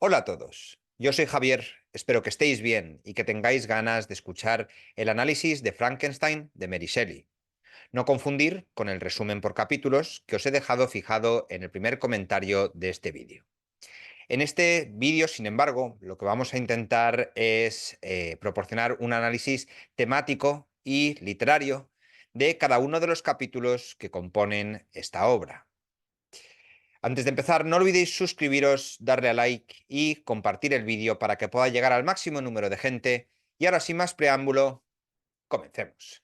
Hola a todos, yo soy Javier, espero que estéis bien y que tengáis ganas de escuchar el análisis de Frankenstein de Mary Shelley. No confundir con el resumen por capítulos que os he dejado fijado en el primer comentario de este vídeo. En este vídeo, sin embargo, lo que vamos a intentar es proporcionar un análisis temático y literario de cada uno de los capítulos que componen esta obra. Antes de empezar, no olvidéis suscribiros, darle a like y compartir el vídeo para que pueda llegar al máximo número de gente. Y ahora, sin más preámbulo, comencemos.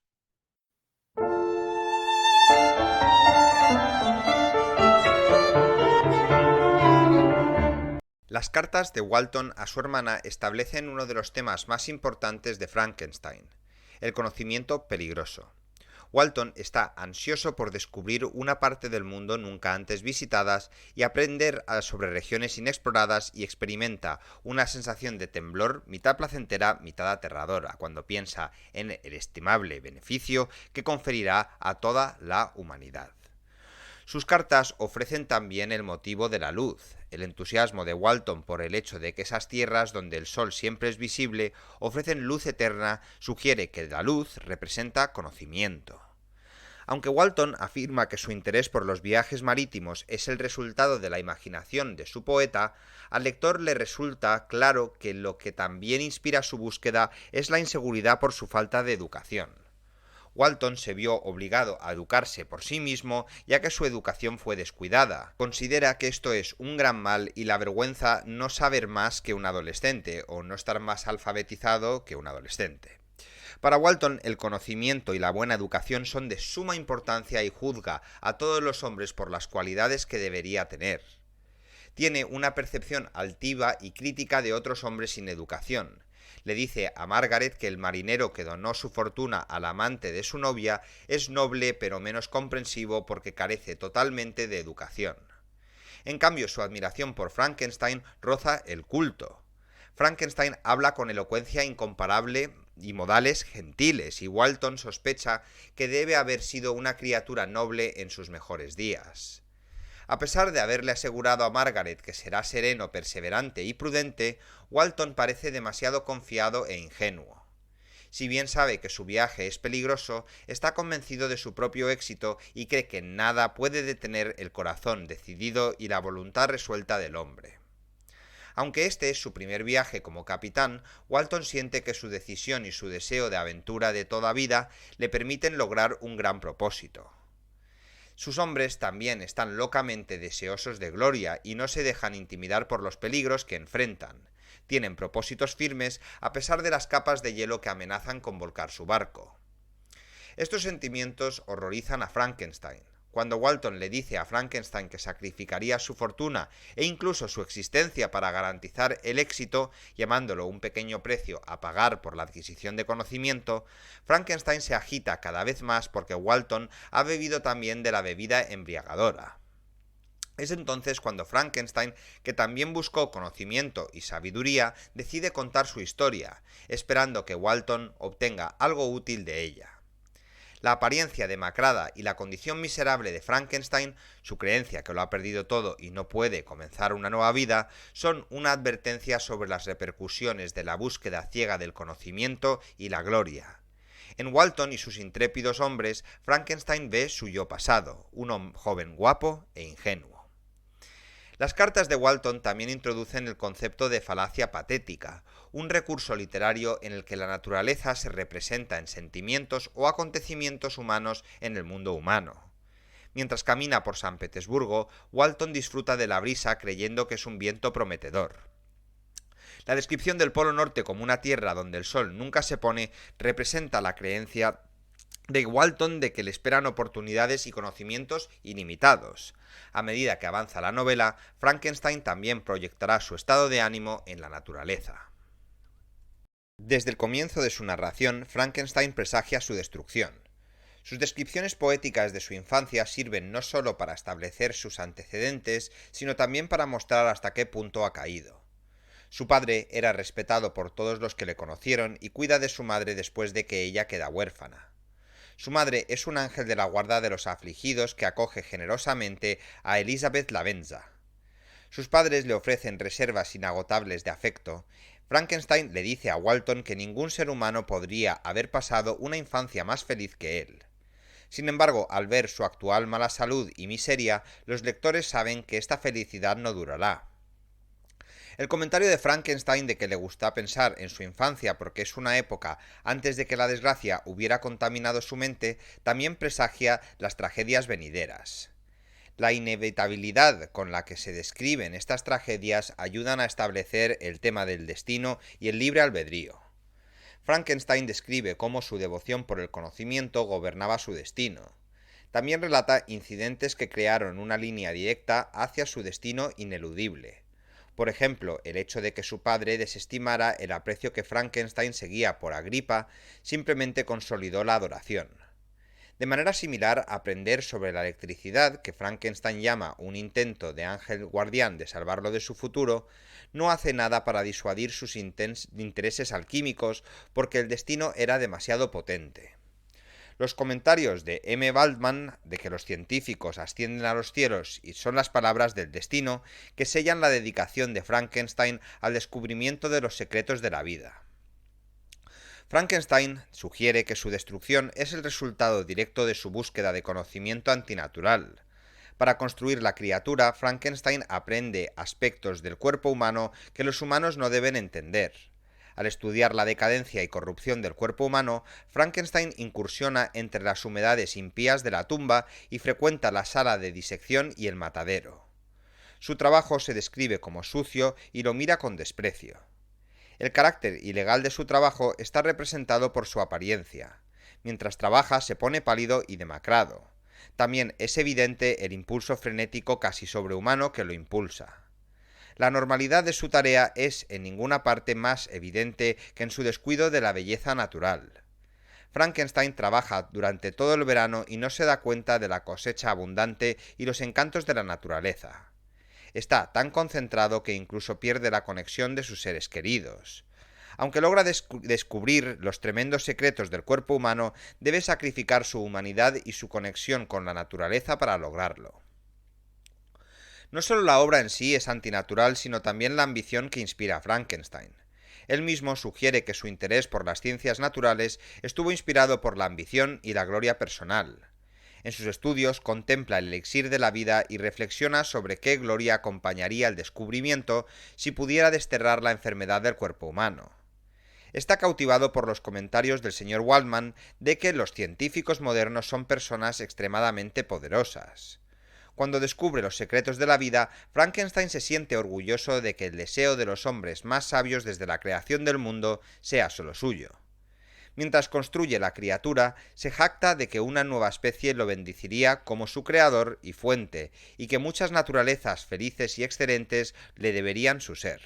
Las cartas de Walton a su hermana establecen uno de los temas más importantes de Frankenstein, el conocimiento peligroso. Walton está ansioso por descubrir una parte del mundo nunca antes visitadas y aprender sobre regiones inexploradas, y experimenta una sensación de temblor mitad placentera, mitad aterradora, cuando piensa en el estimable beneficio que conferirá a toda la humanidad. Sus cartas ofrecen también el motivo de la luz. El entusiasmo de Walton por el hecho de que esas tierras donde el sol siempre es visible ofrecen luz eterna sugiere que la luz representa conocimiento. Aunque Walton afirma que su interés por los viajes marítimos es el resultado de la imaginación de su poeta, al lector le resulta claro que lo que también inspira su búsqueda es la inseguridad por su falta de educación. Walton se vio obligado a educarse por sí mismo, ya que su educación fue descuidada. Considera que esto es un gran mal y la vergüenza no saber más que un adolescente, o no estar más alfabetizado que un adolescente. Para Walton, el conocimiento y la buena educación son de suma importancia y juzga a todos los hombres por las cualidades que debería tener. Tiene una percepción altiva y crítica de otros hombres sin educación. Le dice a Margaret que el marinero que donó su fortuna al amante de su novia es noble pero menos comprensivo porque carece totalmente de educación. En cambio, su admiración por Frankenstein roza el culto. Frankenstein habla con elocuencia incomparable y modales gentiles, y Walton sospecha que debe haber sido una criatura noble en sus mejores días. A pesar de haberle asegurado a Margaret que será sereno, perseverante y prudente, Walton parece demasiado confiado e ingenuo. Si bien sabe que su viaje es peligroso, está convencido de su propio éxito y cree que nada puede detener el corazón decidido y la voluntad resuelta del hombre. Aunque este es su primer viaje como capitán, Walton siente que su decisión y su deseo de aventura de toda vida le permiten lograr un gran propósito. Sus hombres también están locamente deseosos de gloria y no se dejan intimidar por los peligros que enfrentan. Tienen propósitos firmes a pesar de las capas de hielo que amenazan con volcar su barco. Estos sentimientos horrorizan a Frankenstein. Cuando Walton le dice a Frankenstein que sacrificaría su fortuna e incluso su existencia para garantizar el éxito, llamándolo un pequeño precio a pagar por la adquisición de conocimiento, Frankenstein se agita cada vez más porque Walton ha bebido también de la bebida embriagadora. Es entonces cuando Frankenstein, que también buscó conocimiento y sabiduría, decide contar su historia, esperando que Walton obtenga algo útil de ella. La apariencia demacrada y la condición miserable de Frankenstein, su creencia que lo ha perdido todo y no puede comenzar una nueva vida, son una advertencia sobre las repercusiones de la búsqueda ciega del conocimiento y la gloria. En Walton y sus intrépidos hombres, Frankenstein ve su yo pasado, un joven guapo e ingenuo. Las cartas de Walton también introducen el concepto de falacia patética, un recurso literario en el que la naturaleza se representa en sentimientos o acontecimientos humanos en el mundo humano. Mientras camina por San Petersburgo, Walton disfruta de la brisa creyendo que es un viento prometedor. La descripción del Polo Norte como una tierra donde el sol nunca se pone representa la creencia de Walton de que le esperan oportunidades y conocimientos ilimitados. A medida que avanza la novela, Frankenstein también proyectará su estado de ánimo en la naturaleza. Desde el comienzo de su narración, Frankenstein presagia su destrucción. Sus descripciones poéticas de su infancia sirven no solo para establecer sus antecedentes, sino también para mostrar hasta qué punto ha caído. Su padre era respetado por todos los que le conocieron y cuida de su madre después de que ella queda huérfana. Su madre es un ángel de la guarda de los afligidos que acoge generosamente a Elizabeth Lavenza. Sus padres le ofrecen reservas inagotables de afecto. Frankenstein le dice a Walton que ningún ser humano podría haber pasado una infancia más feliz que él. Sin embargo, al ver su actual mala salud y miseria, los lectores saben que esta felicidad no durará. El comentario de Frankenstein de que le gusta pensar en su infancia porque es una época antes de que la desgracia hubiera contaminado su mente también presagia las tragedias venideras. La inevitabilidad con la que se describen estas tragedias ayudan a establecer el tema del destino y el libre albedrío. Frankenstein describe cómo su devoción por el conocimiento gobernaba su destino. También relata incidentes que crearon una línea directa hacia su destino ineludible. Por ejemplo, el hecho de que su padre desestimara el aprecio que Frankenstein seguía por Agripa simplemente consolidó la adoración. De manera similar, aprender sobre la electricidad, que Frankenstein llama un intento de ángel guardián de salvarlo de su futuro, no hace nada para disuadir sus intereses alquímicos porque el destino era demasiado potente. Los comentarios de M. Waldman de que los científicos ascienden a los cielos y son las palabras del destino que sellan la dedicación de Frankenstein al descubrimiento de los secretos de la vida. Frankenstein sugiere que su destrucción es el resultado directo de su búsqueda de conocimiento antinatural. Para construir la criatura, Frankenstein aprende aspectos del cuerpo humano que los humanos no deben entender. Al estudiar la decadencia y corrupción del cuerpo humano, Frankenstein incursiona entre las humedades impías de la tumba y frecuenta la sala de disección y el matadero. Su trabajo se describe como sucio y lo mira con desprecio. El carácter ilegal de su trabajo está representado por su apariencia. Mientras trabaja se pone pálido y demacrado. También es evidente el impulso frenético casi sobrehumano que lo impulsa. La normalidad de su tarea es en ninguna parte más evidente que en su descuido de la belleza natural. Frankenstein trabaja durante todo el verano y no se da cuenta de la cosecha abundante y los encantos de la naturaleza. Está tan concentrado que incluso pierde la conexión de sus seres queridos. Aunque logra descubrir los tremendos secretos del cuerpo humano, debe sacrificar su humanidad y su conexión con la naturaleza para lograrlo. No solo la obra en sí es antinatural, sino también la ambición que inspira a Frankenstein. Él mismo sugiere que su interés por las ciencias naturales estuvo inspirado por la ambición y la gloria personal. En sus estudios contempla el elixir de la vida y reflexiona sobre qué gloria acompañaría el descubrimiento si pudiera desterrar la enfermedad del cuerpo humano. Está cautivado por los comentarios del señor Waldman de que los científicos modernos son personas extremadamente poderosas. Cuando descubre los secretos de la vida, Frankenstein se siente orgulloso de que el deseo de los hombres más sabios desde la creación del mundo sea solo suyo. Mientras construye la criatura, se jacta de que una nueva especie lo bendeciría como su creador y fuente, y que muchas naturalezas felices y excelentes le deberían su ser.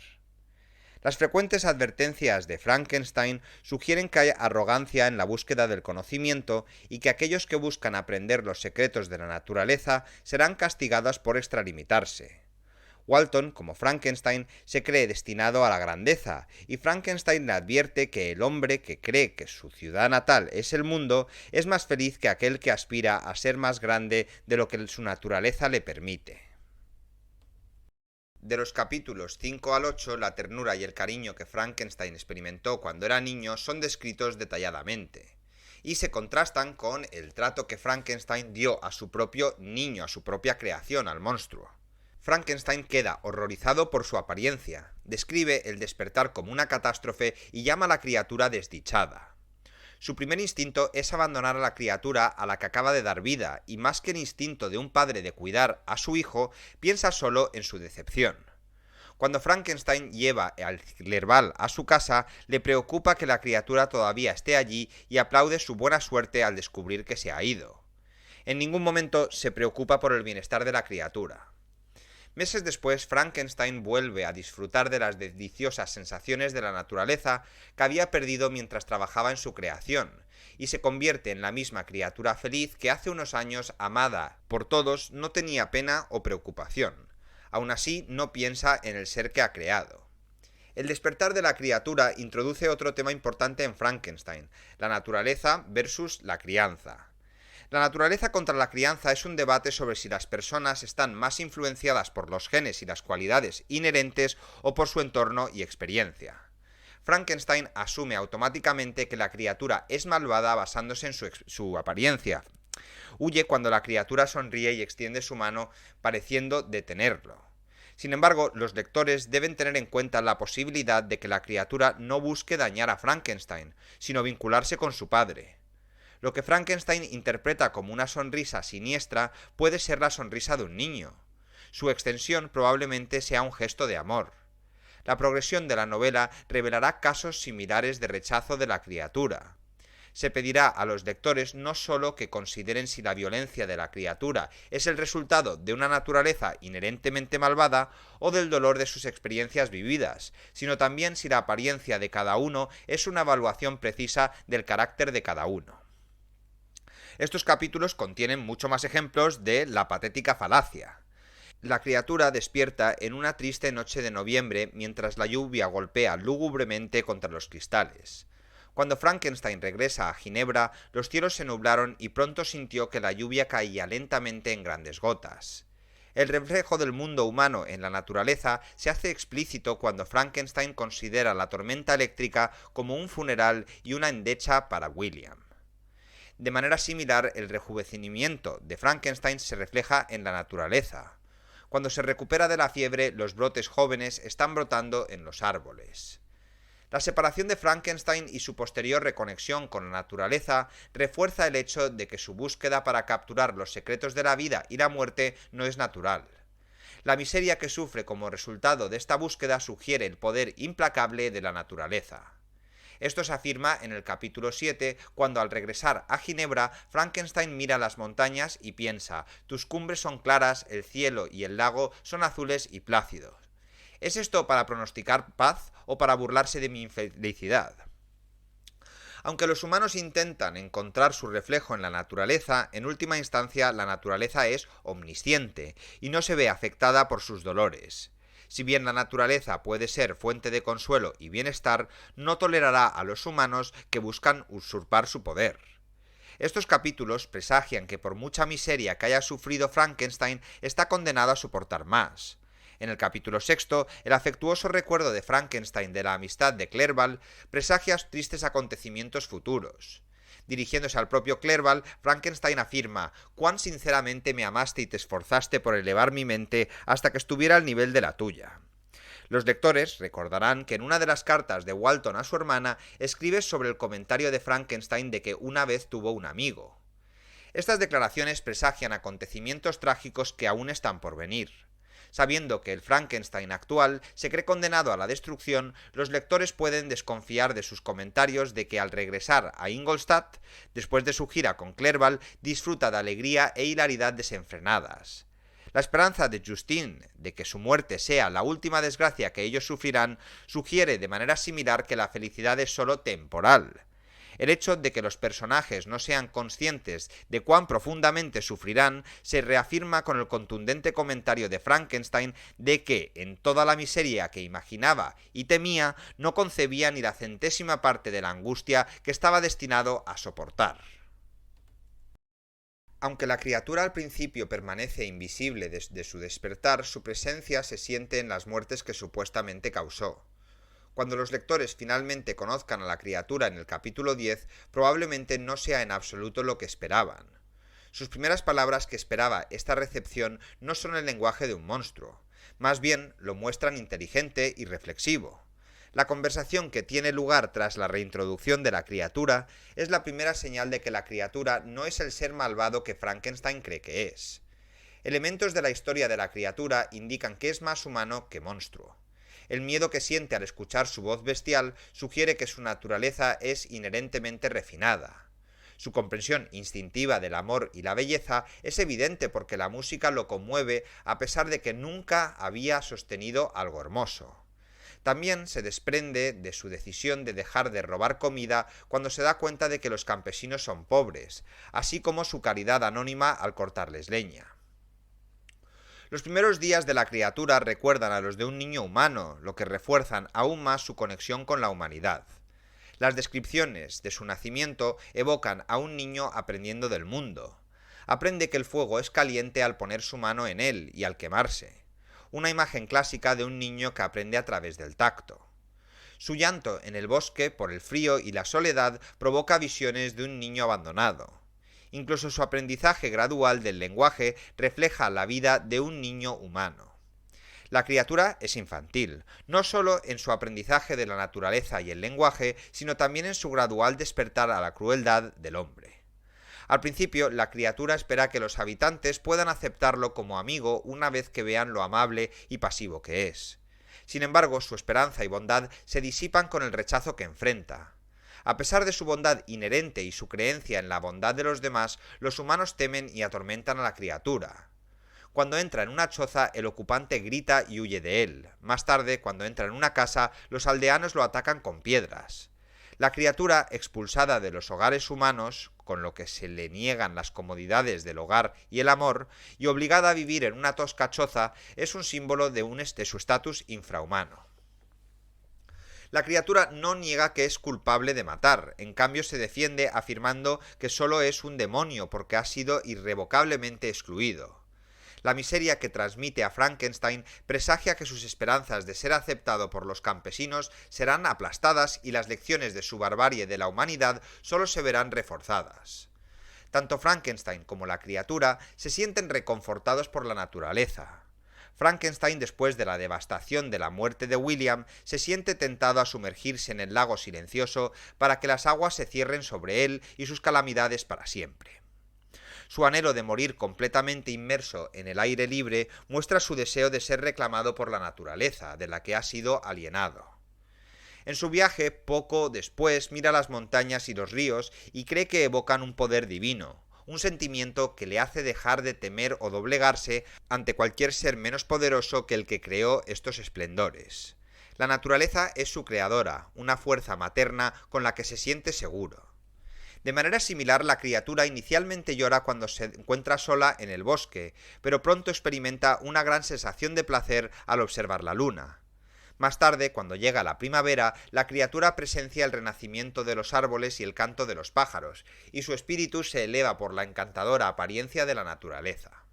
Las frecuentes advertencias de Frankenstein sugieren que hay arrogancia en la búsqueda del conocimiento y que aquellos que buscan aprender los secretos de la naturaleza serán castigados por extralimitarse. Walton, como Frankenstein, se cree destinado a la grandeza, y Frankenstein le advierte que el hombre que cree que su ciudad natal es el mundo es más feliz que aquel que aspira a ser más grande de lo que su naturaleza le permite. De los capítulos 5 al 8, la ternura y el cariño que Frankenstein experimentó cuando era niño son descritos detalladamente, y se contrastan con el trato que Frankenstein dio a su propio niño, a su propia creación, al monstruo. Frankenstein queda horrorizado por su apariencia, describe el despertar como una catástrofe y llama a la criatura desdichada. Su primer instinto es abandonar a la criatura a la que acaba de dar vida, y más que el instinto de un padre de cuidar a su hijo, piensa solo en su decepción. Cuando Frankenstein lleva al Clerval a su casa, le preocupa que la criatura todavía esté allí y aplaude su buena suerte al descubrir que se ha ido. En ningún momento se preocupa por el bienestar de la criatura. Meses después, Frankenstein vuelve a disfrutar de las deliciosas sensaciones de la naturaleza que había perdido mientras trabajaba en su creación, y se convierte en la misma criatura feliz que hace unos años, amada por todos, no tenía pena o preocupación. Aún así, no piensa en el ser que ha creado. El despertar de la criatura introduce otro tema importante en Frankenstein, la naturaleza versus la crianza. La naturaleza contra la crianza es un debate sobre si las personas están más influenciadas por los genes y las cualidades inherentes o por su entorno y experiencia. Frankenstein asume automáticamente que la criatura es malvada basándose en su apariencia. Huye cuando la criatura sonríe y extiende su mano pareciendo detenerlo. Sin embargo, los lectores deben tener en cuenta la posibilidad de que la criatura no busque dañar a Frankenstein, sino vincularse con su padre. Lo que Frankenstein interpreta como una sonrisa siniestra puede ser la sonrisa de un niño. Su extensión probablemente sea un gesto de amor. La progresión de la novela revelará casos similares de rechazo de la criatura. Se pedirá a los lectores no solo que consideren si la violencia de la criatura es el resultado de una naturaleza inherentemente malvada o del dolor de sus experiencias vividas, sino también si la apariencia de cada uno es una evaluación precisa del carácter de cada uno. Estos capítulos contienen mucho más ejemplos de la patética falacia. La criatura despierta en una triste noche de noviembre mientras la lluvia golpea lúgubremente contra los cristales. Cuando Frankenstein regresa a Ginebra, los cielos se nublaron y pronto sintió que la lluvia caía lentamente en grandes gotas. El reflejo del mundo humano en la naturaleza se hace explícito cuando Frankenstein considera la tormenta eléctrica como un funeral y una endecha para William. De manera similar, el rejuvenecimiento de Frankenstein se refleja en la naturaleza. Cuando se recupera de la fiebre, los brotes jóvenes están brotando en los árboles. La separación de Frankenstein y su posterior reconexión con la naturaleza refuerza el hecho de que su búsqueda para capturar los secretos de la vida y la muerte no es natural. La miseria que sufre como resultado de esta búsqueda sugiere el poder implacable de la naturaleza. Esto se afirma en el capítulo 7, cuando al regresar a Ginebra, Frankenstein mira las montañas y piensa: tus cumbres son claras, el cielo y el lago son azules y plácidos. ¿Es esto para pronosticar paz o para burlarse de mi infelicidad? Aunque los humanos intentan encontrar su reflejo en la naturaleza, en última instancia la naturaleza es omnisciente y no se ve afectada por sus dolores. Si bien la naturaleza puede ser fuente de consuelo y bienestar, no tolerará a los humanos que buscan usurpar su poder. Estos capítulos presagian que por mucha miseria que haya sufrido Frankenstein, está condenado a soportar más. En el capítulo 6, el afectuoso recuerdo de Frankenstein de la amistad de Clerval presagia tristes acontecimientos futuros. Dirigiéndose al propio Clerval, Frankenstein afirma: «Cuán sinceramente me amaste y te esforzaste por elevar mi mente hasta que estuviera al nivel de la tuya». Los lectores recordarán que en una de las cartas de Walton a su hermana escribe sobre el comentario de Frankenstein de que una vez tuvo un amigo. Estas declaraciones presagian acontecimientos trágicos que aún están por venir. Sabiendo que el Frankenstein actual se cree condenado a la destrucción, los lectores pueden desconfiar de sus comentarios de que al regresar a Ingolstadt, después de su gira con Clerval, disfruta de alegría e hilaridad desenfrenadas. La esperanza de Justine de que su muerte sea la última desgracia que ellos sufrirán sugiere de manera similar que la felicidad es solo temporal. El hecho de que los personajes no sean conscientes de cuán profundamente sufrirán se reafirma con el contundente comentario de Frankenstein de que, en toda la miseria que imaginaba y temía, no concebía ni la centésima parte de la angustia que estaba destinado a soportar. Aunque la criatura al principio permanece invisible desde su despertar, su presencia se siente en las muertes que supuestamente causó. Cuando los lectores finalmente conozcan a la criatura en el capítulo 10, probablemente no sea en absoluto lo que esperaban. Sus primeras palabras que esperaba esta recepción no son el lenguaje de un monstruo, más bien lo muestran inteligente y reflexivo. La conversación que tiene lugar tras la reintroducción de la criatura es la primera señal de que la criatura no es el ser malvado que Frankenstein cree que es. Elementos de la historia de la criatura indican que es más humano que monstruo. El miedo que siente al escuchar su voz bestial sugiere que su naturaleza es inherentemente refinada. Su comprensión instintiva del amor y la belleza es evidente porque la música lo conmueve a pesar de que nunca había sostenido algo hermoso. También se desprende de su decisión de dejar de robar comida cuando se da cuenta de que los campesinos son pobres, así como su caridad anónima al cortarles leña. Los primeros días de la criatura recuerdan a los de un niño humano, lo que refuerzan aún más su conexión con la humanidad. Las descripciones de su nacimiento evocan a un niño aprendiendo del mundo. Aprende que el fuego es caliente al poner su mano en él y al quemarse. Una imagen clásica de un niño que aprende a través del tacto. Su llanto en el bosque por el frío y la soledad provoca visiones de un niño abandonado. Incluso su aprendizaje gradual del lenguaje refleja la vida de un niño humano. La criatura es infantil, no solo en su aprendizaje de la naturaleza y el lenguaje, sino también en su gradual despertar a la crueldad del hombre. Al principio, la criatura espera que los habitantes puedan aceptarlo como amigo una vez que vean lo amable y pasivo que es. Sin embargo, su esperanza y bondad se disipan con el rechazo que enfrenta. A pesar de su bondad inherente y su creencia en la bondad de los demás, los humanos temen y atormentan a la criatura. Cuando entra en una choza, el ocupante grita y huye de él. Más tarde, cuando entra en una casa, los aldeanos lo atacan con piedras. La criatura, expulsada de los hogares humanos, con lo que se le niegan las comodidades del hogar y el amor, y obligada a vivir en una tosca choza, es un símbolo de su estatus infrahumano. La criatura no niega que es culpable de matar, en cambio se defiende afirmando que solo es un demonio porque ha sido irrevocablemente excluido. La miseria que transmite a Frankenstein presagia que sus esperanzas de ser aceptado por los campesinos serán aplastadas y las lecciones de su barbarie de la humanidad solo se verán reforzadas. Tanto Frankenstein como la criatura se sienten reconfortados por la naturaleza. Frankenstein, después de la devastación de la muerte de William, se siente tentado a sumergirse en el lago silencioso para que las aguas se cierren sobre él y sus calamidades para siempre. Su anhelo de morir completamente inmerso en el aire libre muestra su deseo de ser reclamado por la naturaleza, de la que ha sido alienado. En su viaje, poco después, mira las montañas y los ríos y cree que evocan un poder divino, un sentimiento que le hace dejar de temer o doblegarse ante cualquier ser menos poderoso que el que creó estos esplendores. La naturaleza es su creadora, una fuerza materna con la que se siente seguro. De manera similar, la criatura inicialmente llora cuando se encuentra sola en el bosque, pero pronto experimenta una gran sensación de placer al observar la luna. Más tarde, cuando llega la primavera, la criatura presencia el renacimiento de los árboles y el canto de los pájaros, y su espíritu se eleva por la encantadora apariencia de la naturaleza.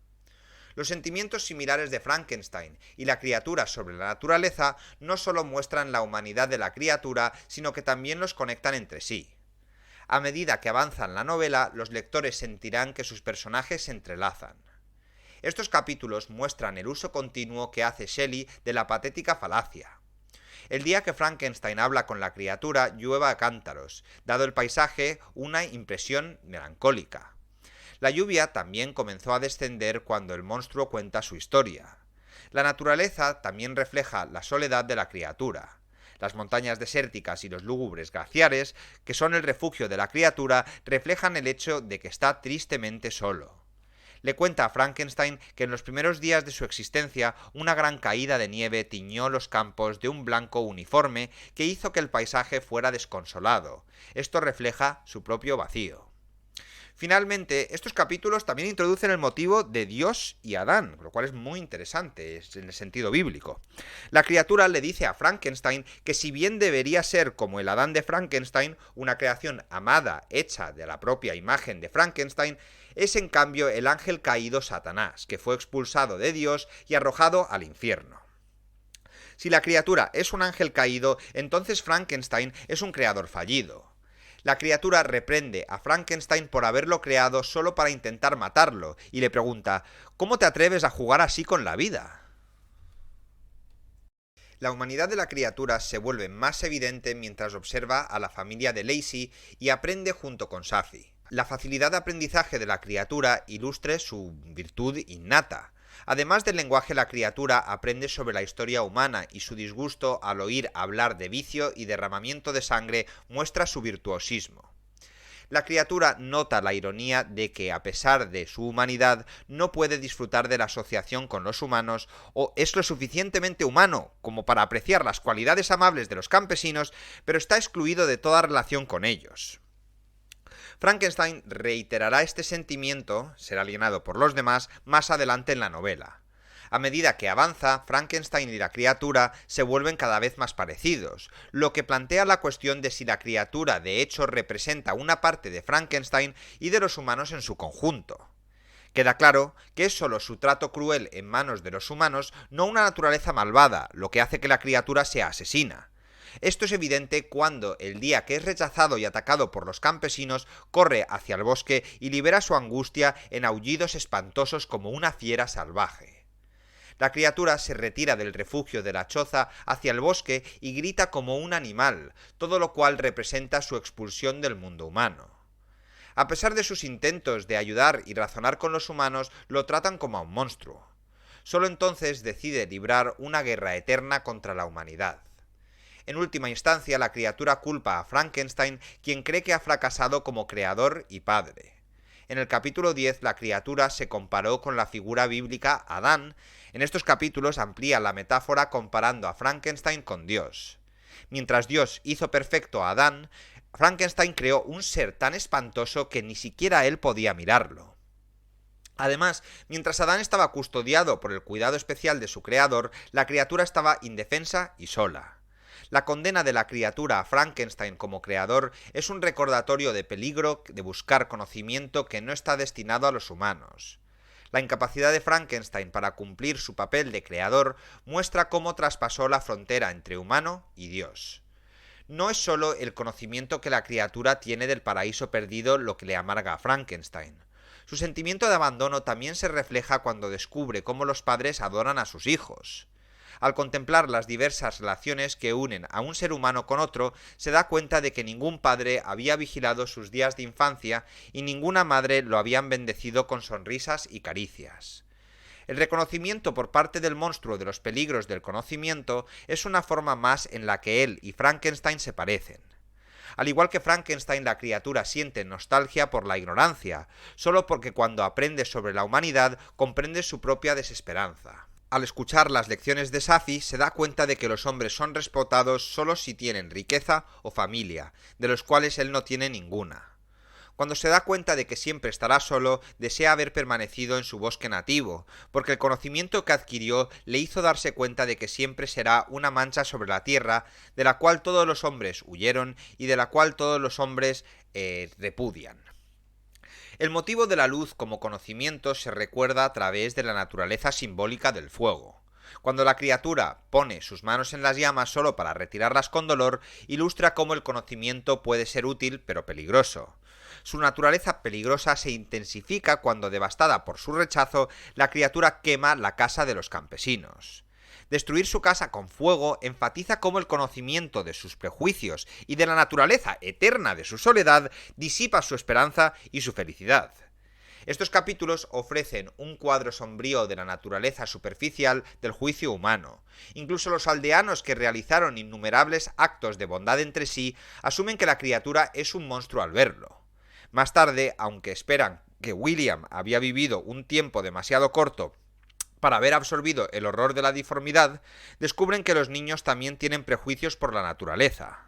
Los sentimientos similares de Frankenstein y la criatura sobre la naturaleza no solo muestran la humanidad de la criatura, sino que también los conectan entre sí. A medida que avanza la novela, los lectores sentirán que sus personajes se entrelazan. Estos capítulos muestran el uso continuo que hace Shelley de la patética falacia. El día que Frankenstein habla con la criatura, llueve a cántaros, dado el paisaje una impresión melancólica. La lluvia también comenzó a descender cuando el monstruo cuenta su historia. La naturaleza también refleja la soledad de la criatura. Las montañas desérticas y los lúgubres glaciares, que son el refugio de la criatura, reflejan el hecho de que está tristemente solo. Le cuenta a Frankenstein que en los primeros días de su existencia una gran caída de nieve tiñó los campos de un blanco uniforme que hizo que el paisaje fuera desconsolado. Esto refleja su propio vacío. Finalmente, estos capítulos también introducen el motivo de Dios y Adán, lo cual es muy interesante en el sentido bíblico. La criatura le dice a Frankenstein que si bien debería ser como el Adán de Frankenstein, una creación amada, hecha de la propia imagen de Frankenstein, es en cambio el ángel caído Satanás, que fue expulsado de Dios y arrojado al infierno. Si la criatura es un ángel caído, entonces Frankenstein es un creador fallido. La criatura reprende a Frankenstein por haberlo creado solo para intentar matarlo, y le pregunta: ¿cómo te atreves a jugar así con la vida? La humanidad de la criatura se vuelve más evidente mientras observa a la familia de Lacey y aprende junto con Safi. La facilidad de aprendizaje de la criatura ilustra su virtud innata. Además del lenguaje, la criatura aprende sobre la historia humana y su disgusto al oír hablar de vicio y derramamiento de sangre muestra su virtuosismo. La criatura nota la ironía de que, a pesar de su humanidad, no puede disfrutar de la asociación con los humanos o es lo suficientemente humano como para apreciar las cualidades amables de los campesinos, pero está excluido de toda relación con ellos. Frankenstein reiterará este sentimiento, ser alienado por los demás, más adelante en la novela. A medida que avanza, Frankenstein y la criatura se vuelven cada vez más parecidos, lo que plantea la cuestión de si la criatura de hecho representa una parte de Frankenstein y de los humanos en su conjunto. Queda claro que es solo su trato cruel en manos de los humanos, no una naturaleza malvada, lo que hace que la criatura sea asesina. Esto es evidente cuando, el día que es rechazado y atacado por los campesinos, corre hacia el bosque y libera su angustia en aullidos espantosos como una fiera salvaje. La criatura se retira del refugio de la choza hacia el bosque y grita como un animal, todo lo cual representa su expulsión del mundo humano. A pesar de sus intentos de ayudar y razonar con los humanos, lo tratan como a un monstruo. Solo entonces decide librar una guerra eterna contra la humanidad. En última instancia, la criatura culpa a Frankenstein, quien cree que ha fracasado como creador y padre. En el capítulo 10, la criatura se comparó con la figura bíblica Adán. En estos capítulos amplía la metáfora comparando a Frankenstein con Dios. Mientras Dios hizo perfecto a Adán, Frankenstein creó un ser tan espantoso que ni siquiera él podía mirarlo. Además, mientras Adán estaba custodiado por el cuidado especial de su creador, la criatura estaba indefensa y sola. La condena de la criatura a Frankenstein como creador es un recordatorio de peligro de buscar conocimiento que no está destinado a los humanos. La incapacidad de Frankenstein para cumplir su papel de creador muestra cómo traspasó la frontera entre humano y Dios. No es solo el conocimiento que la criatura tiene del paraíso perdido lo que le amarga a Frankenstein. Su sentimiento de abandono también se refleja cuando descubre cómo los padres adoran a sus hijos. Al contemplar las diversas relaciones que unen a un ser humano con otro, se da cuenta de que ningún padre había vigilado sus días de infancia y ninguna madre lo habían bendecido con sonrisas y caricias. El reconocimiento por parte del monstruo de los peligros del conocimiento es una forma más en la que él y Frankenstein se parecen. Al igual que Frankenstein, la criatura siente nostalgia por la ignorancia, solo porque cuando aprende sobre la humanidad comprende su propia desesperanza. Al escuchar las lecciones de Safi, se da cuenta de que los hombres son respetados solo si tienen riqueza o familia, de los cuales él no tiene ninguna. Cuando se da cuenta de que siempre estará solo, desea haber permanecido en su bosque nativo, porque el conocimiento que adquirió le hizo darse cuenta de que siempre será una mancha sobre la tierra, de la cual todos los hombres huyeron y de la cual todos los hombres repudian. El motivo de la luz como conocimiento se recuerda a través de la naturaleza simbólica del fuego. Cuando la criatura pone sus manos en las llamas solo para retirarlas con dolor, ilustra cómo el conocimiento puede ser útil pero peligroso. Su naturaleza peligrosa se intensifica cuando, devastada por su rechazo, la criatura quema la casa de los campesinos. Destruir su casa con fuego enfatiza cómo el conocimiento de sus prejuicios y de la naturaleza eterna de su soledad disipa su esperanza y su felicidad. Estos capítulos ofrecen un cuadro sombrío de la naturaleza superficial del juicio humano. Incluso los aldeanos que realizaron innumerables actos de bondad entre sí asumen que la criatura es un monstruo al verlo. Más tarde, aunque esperan que William había vivido un tiempo demasiado corto para haber absorbido el horror de la deformidad, descubren que los niños también tienen prejuicios por la naturaleza.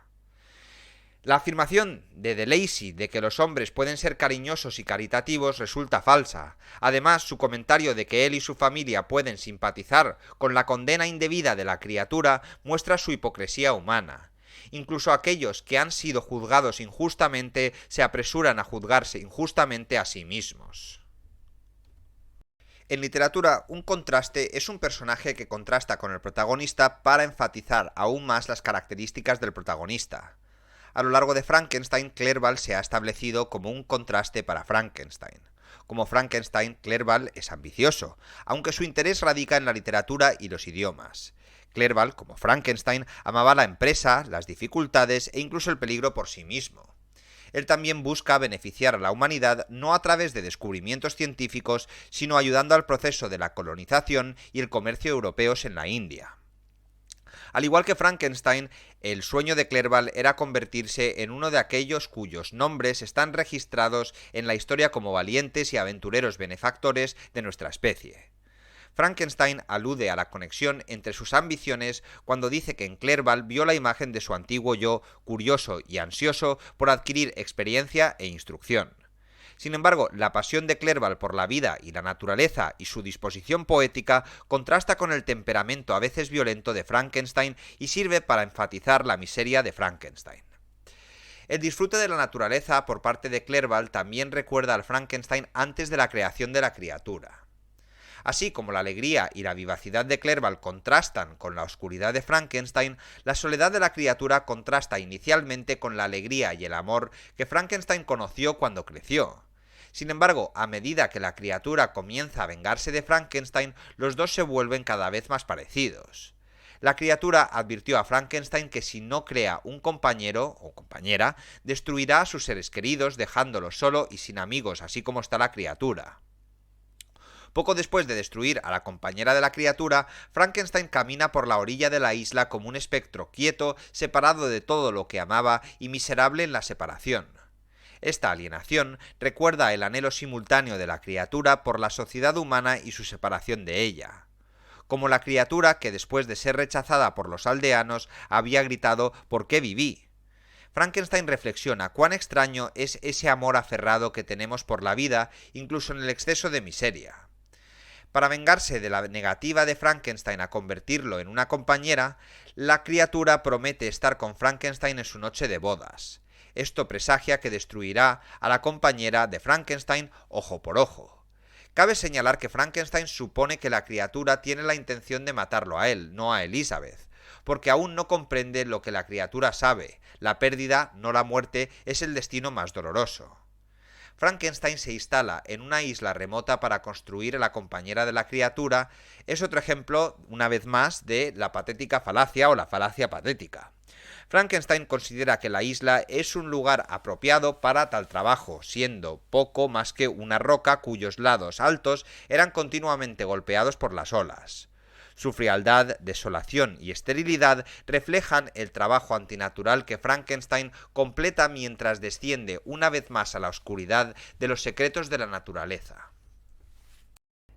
La afirmación de DeLacy de que los hombres pueden ser cariñosos y caritativos resulta falsa. Además, su comentario de que él y su familia pueden simpatizar con la condena indebida de la criatura muestra su hipocresía humana. Incluso aquellos que han sido juzgados injustamente se apresuran a juzgarse injustamente a sí mismos. En literatura, un contraste es un personaje que contrasta con el protagonista para enfatizar aún más las características del protagonista. A lo largo de Frankenstein, Clerval se ha establecido como un contraste para Frankenstein. Como Frankenstein, Clerval es ambicioso, aunque su interés radica en la literatura y los idiomas. Clerval, como Frankenstein, amaba la empresa, las dificultades e incluso el peligro por sí mismo. Él también busca beneficiar a la humanidad no a través de descubrimientos científicos, sino ayudando al proceso de la colonización y el comercio europeos en la India. Al igual que Frankenstein, el sueño de Clerval era convertirse en uno de aquellos cuyos nombres están registrados en la historia como valientes y aventureros benefactores de nuestra especie. Frankenstein alude a la conexión entre sus ambiciones cuando dice que en Clerval vio la imagen de su antiguo yo, curioso y ansioso por adquirir experiencia e instrucción. Sin embargo, la pasión de Clerval por la vida y la naturaleza y su disposición poética contrasta con el temperamento a veces violento de Frankenstein y sirve para enfatizar la miseria de Frankenstein. El disfrute de la naturaleza por parte de Clerval también recuerda al Frankenstein antes de la creación de la criatura. Así como la alegría y la vivacidad de Clerval contrastan con la oscuridad de Frankenstein, la soledad de la criatura contrasta inicialmente con la alegría y el amor que Frankenstein conoció cuando creció. Sin embargo, a medida que la criatura comienza a vengarse de Frankenstein, los dos se vuelven cada vez más parecidos. La criatura advirtió a Frankenstein que si no crea un compañero o compañera, destruirá a sus seres queridos, dejándolo solo y sin amigos, así como está la criatura. Poco después de destruir a la compañera de la criatura, Frankenstein camina por la orilla de la isla como un espectro quieto, separado de todo lo que amaba y miserable en la separación. Esta alienación recuerda el anhelo simultáneo de la criatura por la sociedad humana y su separación de ella. Como la criatura que después de ser rechazada por los aldeanos había gritado «¿Por qué viví?». Frankenstein reflexiona cuán extraño es ese amor aferrado que tenemos por la vida, incluso en el exceso de miseria. Para vengarse de la negativa de Frankenstein a convertirlo en una compañera, la criatura promete estar con Frankenstein en su noche de bodas. Esto presagia que destruirá a la compañera de Frankenstein ojo por ojo. Cabe señalar que Frankenstein supone que la criatura tiene la intención de matarlo a él, no a Elizabeth, porque aún no comprende lo que la criatura sabe. La pérdida, no la muerte, es el destino más doloroso. Frankenstein se instala en una isla remota para construir a la compañera de la criatura. Es otro ejemplo, una vez más, de la patética falacia o la falacia patética. Frankenstein considera que la isla es un lugar apropiado para tal trabajo, siendo poco más que una roca cuyos lados altos eran continuamente golpeados por las olas. Su frialdad, desolación y esterilidad reflejan el trabajo antinatural que Frankenstein completa mientras desciende una vez más a la oscuridad de los secretos de la naturaleza.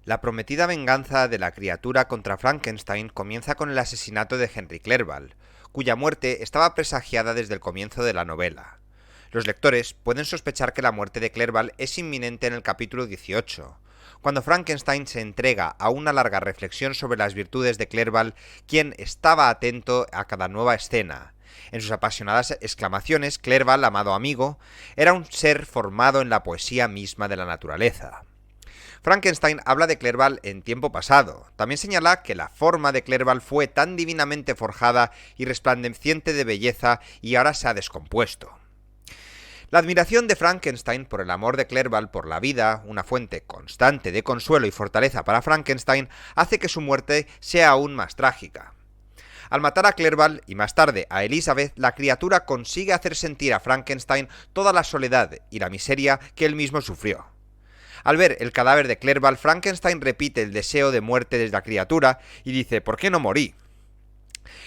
La prometida venganza de la criatura contra Frankenstein comienza con el asesinato de Henry Clerval, cuya muerte estaba presagiada desde el comienzo de la novela. Los lectores pueden sospechar que la muerte de Clerval es inminente en el capítulo 18, cuando Frankenstein se entrega a una larga reflexión sobre las virtudes de Clerval, quien estaba atento a cada nueva escena. En sus apasionadas exclamaciones, Clerval, amado amigo, era un ser formado en la poesía misma de la naturaleza. Frankenstein habla de Clerval en tiempo pasado. También señala que la forma de Clerval fue tan divinamente forjada y resplandeciente de belleza y ahora se ha descompuesto. La admiración de Frankenstein por el amor de Clerval por la vida, una fuente constante de consuelo y fortaleza para Frankenstein, hace que su muerte sea aún más trágica. Al matar a Clerval y más tarde a Elizabeth, la criatura consigue hacer sentir a Frankenstein toda la soledad y la miseria que él mismo sufrió. Al ver el cadáver de Clerval, Frankenstein repite el deseo de muerte de la criatura y dice «¿Por qué no morí?».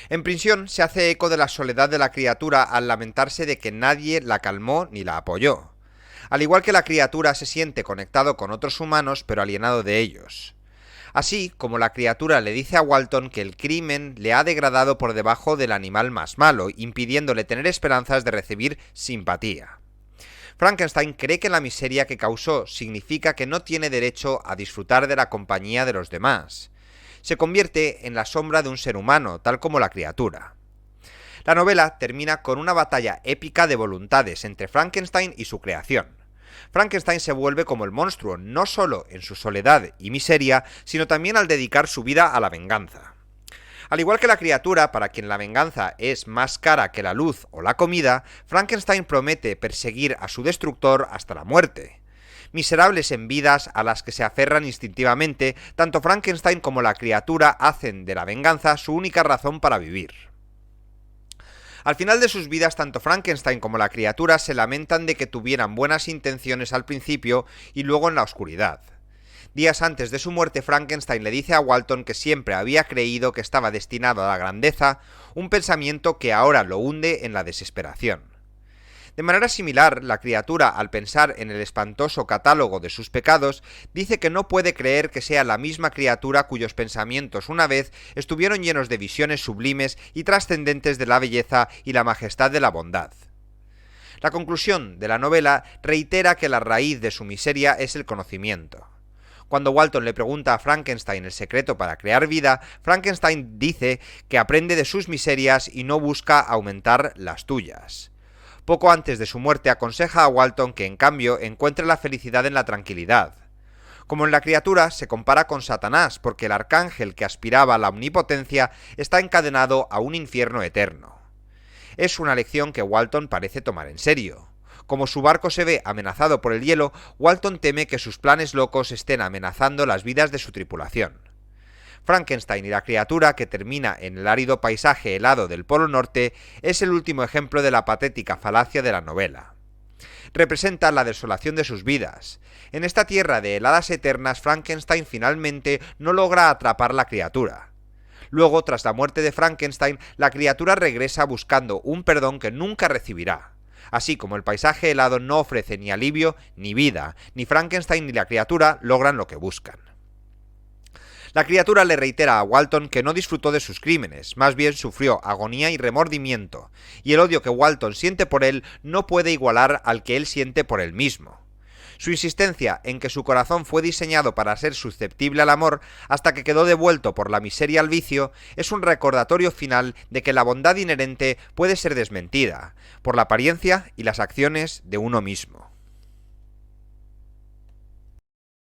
En prisión se hace eco de la soledad de la criatura al lamentarse de que nadie la calmó ni la apoyó. Al igual que la criatura se siente conectado con otros humanos pero alienado de ellos. Así como la criatura le dice a Walton que el crimen le ha degradado por debajo del animal más malo, impidiéndole tener esperanzas de recibir simpatía. Frankenstein cree que la miseria que causó significa que no tiene derecho a disfrutar de la compañía de los demás. Se convierte en la sombra de un ser humano, tal como la criatura. La novela termina con una batalla épica de voluntades entre Frankenstein y su creación. Frankenstein se vuelve como el monstruo, no solo en su soledad y miseria, sino también al dedicar su vida a la venganza. Al igual que la criatura, para quien la venganza es más cara que la luz o la comida, Frankenstein promete perseguir a su destructor hasta la muerte. Miserables en vidas a las que se aferran instintivamente, tanto Frankenstein como la criatura hacen de la venganza su única razón para vivir. Al final de sus vidas, tanto Frankenstein como la criatura se lamentan de que tuvieran buenas intenciones al principio y luego en la oscuridad. Días antes de su muerte, Frankenstein le dice a Walton que siempre había creído que estaba destinado a la grandeza, un pensamiento que ahora lo hunde en la desesperación. De manera similar, la criatura, al pensar en el espantoso catálogo de sus pecados, dice que no puede creer que sea la misma criatura cuyos pensamientos una vez estuvieron llenos de visiones sublimes y trascendentes de la belleza y la majestad de la bondad. La conclusión de la novela reitera que la raíz de su miseria es el conocimiento. Cuando Walton le pregunta a Frankenstein el secreto para crear vida, Frankenstein dice que aprende de sus miserias y no busca aumentar las tuyas. Poco antes de su muerte aconseja a Walton que, en cambio, encuentre la felicidad en la tranquilidad. Como en La criatura, se compara con Satanás, porque el arcángel que aspiraba a la omnipotencia está encadenado a un infierno eterno. Es una lección que Walton parece tomar en serio. Como su barco se ve amenazado por el hielo, Walton teme que sus planes locos estén amenazando las vidas de su tripulación. Frankenstein y la criatura, que termina en el árido paisaje helado del Polo Norte, es el último ejemplo de la patética falacia de la novela. Representa la desolación de sus vidas. En esta tierra de heladas eternas, Frankenstein finalmente no logra atrapar la criatura. Luego, tras la muerte de Frankenstein, la criatura regresa buscando un perdón que nunca recibirá. Así como el paisaje helado no ofrece ni alivio ni vida, ni Frankenstein ni la criatura logran lo que buscan. La criatura le reitera a Walton que no disfrutó de sus crímenes, más bien sufrió agonía y remordimiento, y el odio que Walton siente por él no puede igualar al que él siente por él mismo. Su insistencia en que su corazón fue diseñado para ser susceptible al amor hasta que quedó devuelto por la miseria al vicio es un recordatorio final de que la bondad inherente puede ser desmentida por la apariencia y las acciones de uno mismo.